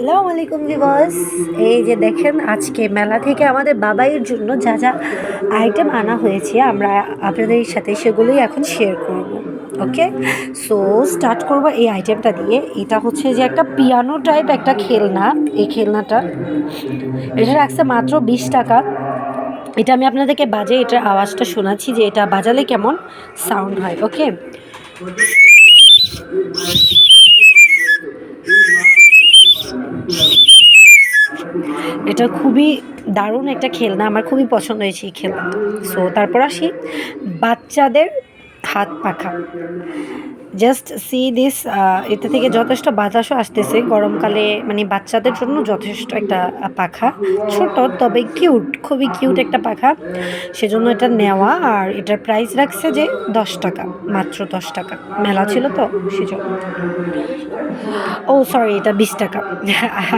আসসালামু আলাইকুম ভিউয়ার্স। এই যে দেখেন, আজকে মেলা থেকে আমাদের বাবাইয়ের জন্য যা যা আইটেম আনা হয়েছে আমরা আপনাদের সাথে সেগুলোই এখন শেয়ার করব। ওকে, সো স্টার্ট করব এই আইটেমটা দিয়ে। এটা হচ্ছে যে একটা পিয়ানো টাইপ একটা খেলনা। এই খেলনাটা এটা রাখছে মাত্র 20 টাকা। এটা আমি আপনাদেরকে বাজে এটার আওয়াজটা শোনাচ্ছি যে এটা বাজালে কেমন সাউন্ড হয়। ওকে, এটা খুবই দারুণ একটা খেলনা, আমার খুবই পছন্দ হয়েছে এই খেলনাটা। সো তারপর আসি বাচ্চাদের হাত পাখা। জাস্ট সি দিস, এতে থেকে যথেষ্ট বাতাসও আসতেছে গরমকালে, মানে বাচ্চাদের জন্য যথেষ্ট একটা পাখা। ছোট তবে কিউট, খুবই কিউট একটা পাখা, সেজন্য এটা নেওয়া। আর এটার প্রাইস রাখছে যে 10 টাকা, মাত্র 10 টাকা। মেলা ছিল তো সেজন্য। ও সরি, এটা 20 টাকা।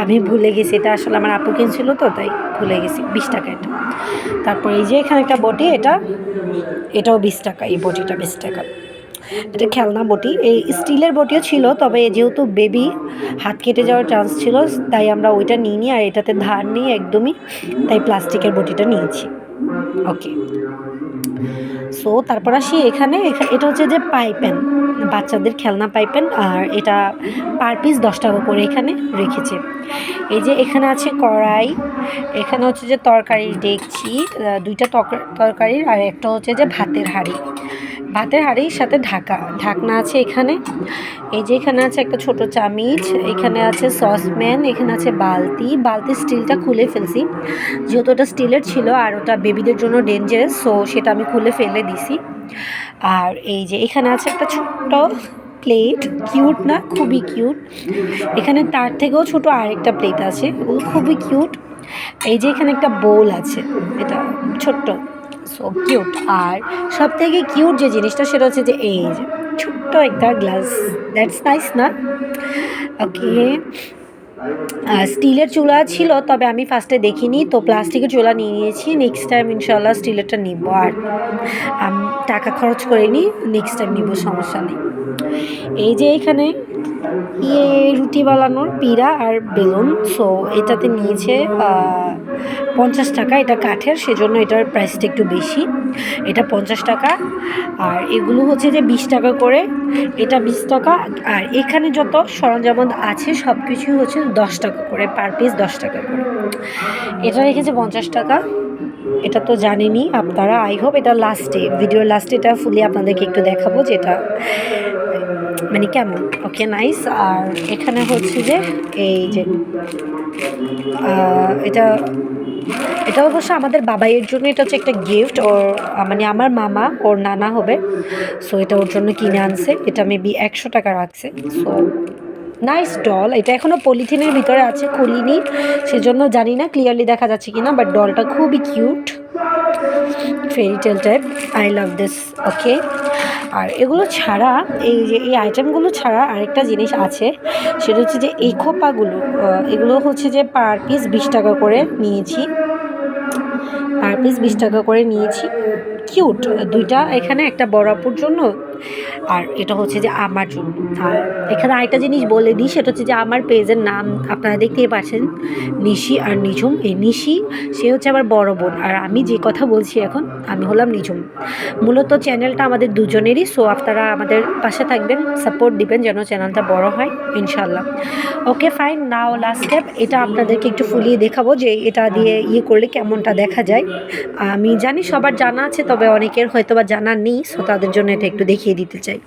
আমি ভুলে গেছি, এটা আসলে আমার আপু কিনছিল তো তাই ভুলে গেছি। 20 টাকা এটা। তারপর এই যে এখানে একটা বটি, এটাও 20 টাকা। এই বটিটা 20 টাকা। এটা খেলনা বটি, এই স্টিলের বটিও ছিল, তবে যেহেতু বেবি হাত কেটে যাওয়ার চান্স ছিল তাই আমরা ওইটা নিইনি, আর এটাতে ধার নেই একদমই, তাই প্লাস্টিকের বটিটা নিয়েছি। ওকে, সো তারপর আসি এখানে। এটা হচ্ছে যে পাইপেন, বাচ্চাদের খেলনা পাইপেন। আর এটা পার পিস 10 টাকা করে এখানে রেখেছে। এই যে এখানে আছে কড়াই, এখানে হচ্ছে যে তরকারির ডেকচি, দুইটা তরকারির, আর একটা হচ্ছে যে ভাতের হাঁড়ির সাথে ঢাকনা আছে এখানে। এই যে এখানে আছে একটা ছোট চামিচ, এখানে আছে সসপ্যান, এখানে আছে বালতি স্টিলটা খুলে ফেলছি যেহেতু ওটা স্টিলের ছিল আর ওটা বেবিদের জন্য ডেঞ্জারাস, সো সেটা আমি খুলে ফেলে দিছি। আর এই যে এখানে আছে একটা ছোট্ট প্লেট, কিউট না, খুবই কিউট। এখানে তার থেকেও ছোট আরেকটা প্লেট আছে, ওগুলো খুবই কিউট। এই যে এখানে একটা বোল আছে, এটা ছোট্ট, সো কিউট। আর সব থেকে কিউট যে জিনিসটা সেটা হচ্ছে যে এই যে ছোট্ট একটা গ্লাস, দ্যাটস নাইস না? ওকে, স্টিলের চুলা ছিল তবে আমি ফার্স্টে দেখিনি, তো প্লাস্টিকের চুলা নিয়ে নিয়েছি। নেক্সট টাইম ইনশাল্লাহ স্টিলেরটা নিব, আর টাকা খরচ করিনি, নেক্সট টাইম নিব, সমস্যা নেই। এই যে এখানে রুটি বানানোর পিড়া আর বেলুন, সো এটাতে নিয়েছে 50 টাকা। এটা কাঠের, সেজন্য এটার প্রাইসটা একটু বেশি, এটা 50 টাকা। আর এগুলো হচ্ছে যে 20 টাকা করে, এটা 20 টাকা। আর এখানে যত সরঞ্জাম আছে সব কিছুই হচ্ছে 10 টাকা করে, পার পিস 10 টাকা করে। এটা রেখেছে 50 টাকা। এটা তো জানেনই আপনারা, আই হোপ এটা ভিডিওর লাস্টে এটা ফুলি আপনাদেরকে একটু দেখাবো যেটা মানে কেমন। ওকে, নাইস। আর এখানে হচ্ছে যে এই যে এটা এটা অবশ্য আমাদের বাবাইয়ের জন্য, এটা হচ্ছে একটা গিফট ওর, মানে আমার মামা ওর নানা হবে, সো এটা ওর জন্য কিনে আনছে। এটা মেবি 100 টাকা রাখছে। So nice doll. এটা এখনও পলিথিনের ভিতরে আছে, খুলিনি, সেজন্য জানি না ক্লিয়ারলি দেখা যাচ্ছে কিনা, বাট ডলটা খুবই cute, fairy tale type. I love this. Okay, আর এগুলো ছাড়া, এই যে এই আইটেমগুলো ছাড়া আরেকটা জিনিস আছে, সেটা হচ্ছে যে এই খোপাগুলো, এগুলো হচ্ছে যে পার পিস 20 টাকা করে নিয়েছি, কিউট দুইটা। এখানে একটা বড় আপুর জন্য, আর এটা হচ্ছে যে আমার জন্য। আর এখানে আরেকটা জিনিস বলে দিই, সেটা হচ্ছে যে আমার পেজের নাম আপনারা দেখতেই পাচ্ছেন, নিশি আর নিঝুম। এই নিশি, সে হচ্ছে আমার বড় বোন, আর আমি যে কথা বলছি এখন, আমি হলাম নিঝুম। মূলত চ্যানেলটা আমাদের দুজনেরই, সো আপনারা আমাদের পাশে থাকবেন, সাপোর্ট দিবেন যেন চ্যানেলটা বড় হয় ইনশাল্লাহ। ওকে ফাইন, নাও লাস্ট স্টেপ, এটা আপনাদেরকে একটু ফুলিয়ে দেখাবো যে এটা দিয়ে করলে কেমনটা দেখা যায়। আমি জানি সবার জানা আছে, তবে অনেকের হয়তো বা জানা নেই, সো তাদের জন্য এটা একটু দেখিয়ে দিতে চাই।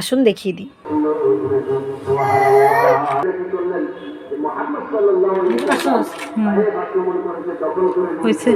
আসুন দেখিয়ে দিই। হয়েছে।